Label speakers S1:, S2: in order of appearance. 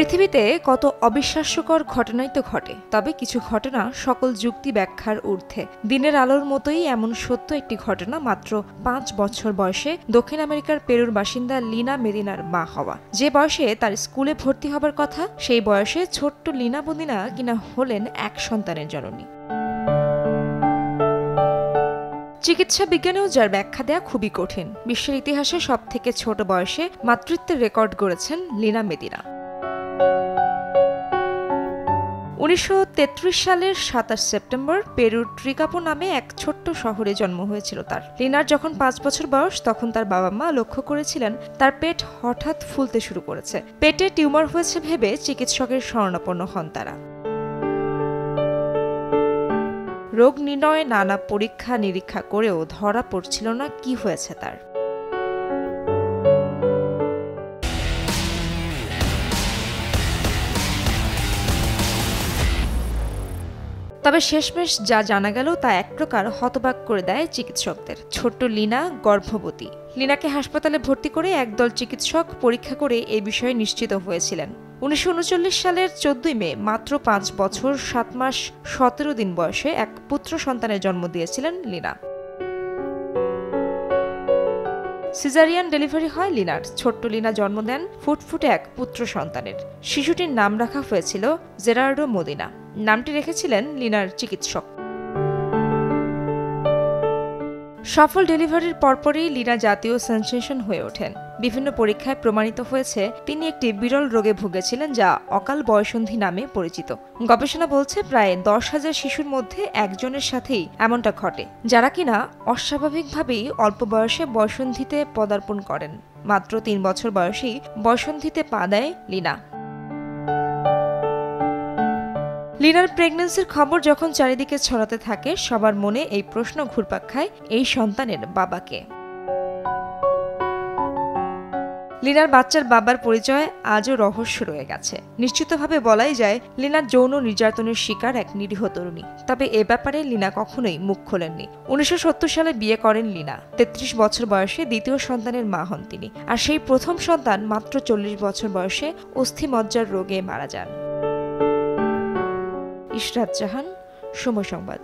S1: পৃথিবীতে কত অবিশ্বাস্যকর ঘটনাই তো ঘটে, তবে কিছু ঘটনা সকল যুক্তি ব্যাখ্যার ঊর্ধ্বে। দিনের আলোর মতোই এমন সত্য একটি ঘটনা মাত্র ৫ বছর বয়সে দক্ষিণ আমেরিকার পেরুর বাসিন্দা লিনা মেদিনার মা হওয়া। যে বয়সে তার স্কুলে ভর্তি হবার কথা, সেই বয়সে ছোট্ট লিনা মেদিনা কিনা হলেন এক সন্তানের জননী। চিকিৎসা বিজ্ঞানেও যার ব্যাখ্যা দেয়া খুবই কঠিন। বিশ্বের ইতিহাসে সবথেকে ছোট বয়সে মাতৃত্বের রেকর্ড গড়েছেন লিনা মেদিনা। ১৯৩৩ সালের ২৭ সেপ্টেম্বর পেরুর ট্রিকাপো নামে এক ছোট্ট শহরে জন্ম হয়েছিল তার। লিনার যখন ৫ বছর বয়স, তখন তার বাবা মা লক্ষ্য করেছিলেন তার পেট হঠাৎ ফুলতে শুরু করেছে। পেটে টিউমার হয়েছে ভেবে চিকিৎসকের শরণাপন্ন হন তারা। রোগ নির্ণয়ে নানা পরীক্ষা নিরীক্ষা করেও ধরা পড়ছিল না কি হয়েছে তার। তবে শেষমেশ যা জানা গেল তা এক প্রকার হতবাক করে দেয় চিকিৎসকদের। ছোট্ট লিনা গর্ভবতী। লিনাকে হাসপাতালে ভর্তি করে একদল চিকিৎসক পরীক্ষা করে এ বিষয়ে নিশ্চিত হয়েছিলেন। ১৯৩৯ সালের ১৪ মে মাত্র ৫ বছর ৭ মাস ১৭ দিন বয়সে এক পুত্র সন্তানের জন্ম দিয়েছিলেন লিনা। সিজারিয়ান ডেলিভারি হয় লিনার। ছোট্ট লিনা জন্ম দেন ফুটফুটে এক পুত্র সন্তানের। শিশুটির নাম রাখা হয়েছিল জেরার্ডো মদিনা। নামটি রেখেছিলেন লিনার চিকিৎসক। সফল ডেলিভারির পরপরই লিনা জাতীয় সেনসেশন হয়ে ওঠেন। বিভিন্ন পরীক্ষায় প্রমাণিত হয়েছে তিনি একটি বিরল রোগে ভুগেছিলেন, যা অকাল বয়ঃসন্ধি নামে পরিচিত। গবেষণা বলছে প্রায় ১০,০০০ শিশুর মধ্যে একজনের সাথেই এমনটা ঘটে, যারা কিনা অস্বাভাবিকভাবেই অল্প বয়সে বয়ঃসন্ধিতে পদার্পণ করেন। মাত্র ৩ বছর বয়সেই বয়ঃসন্ধিতে পা দেয় লিনা। লিনার প্রেগন্যান্সির খবর যখন চারিদিকে ছড়াতে থাকে, সবার মনে এই প্রশ্ন ঘুরপাক খায়, এই সন্তানের বাবাকে। লিনার বাচ্চার বাবার পরিচয় আজও রহস্য রয়ে গেছে। নিশ্চিতভাবে বলাই যায় লিনা যৌন নির্যাতনের শিকার এক নিরীহ তরুণী। তবে এ ব্যাপারে লিনা কখনোই মুখ খোলেননি। ১৯৭০ সালে বিয়ে করেন লিনা। ৩৩ বছর বয়সে দ্বিতীয় সন্তানের মা হন তিনি। আর সেই প্রথম সন্তান মাত্র ৪০ বছর বয়সে অস্থিমজ্জার রোগে মারা যান। ইশরাত জাহান, সময় সংবাদ।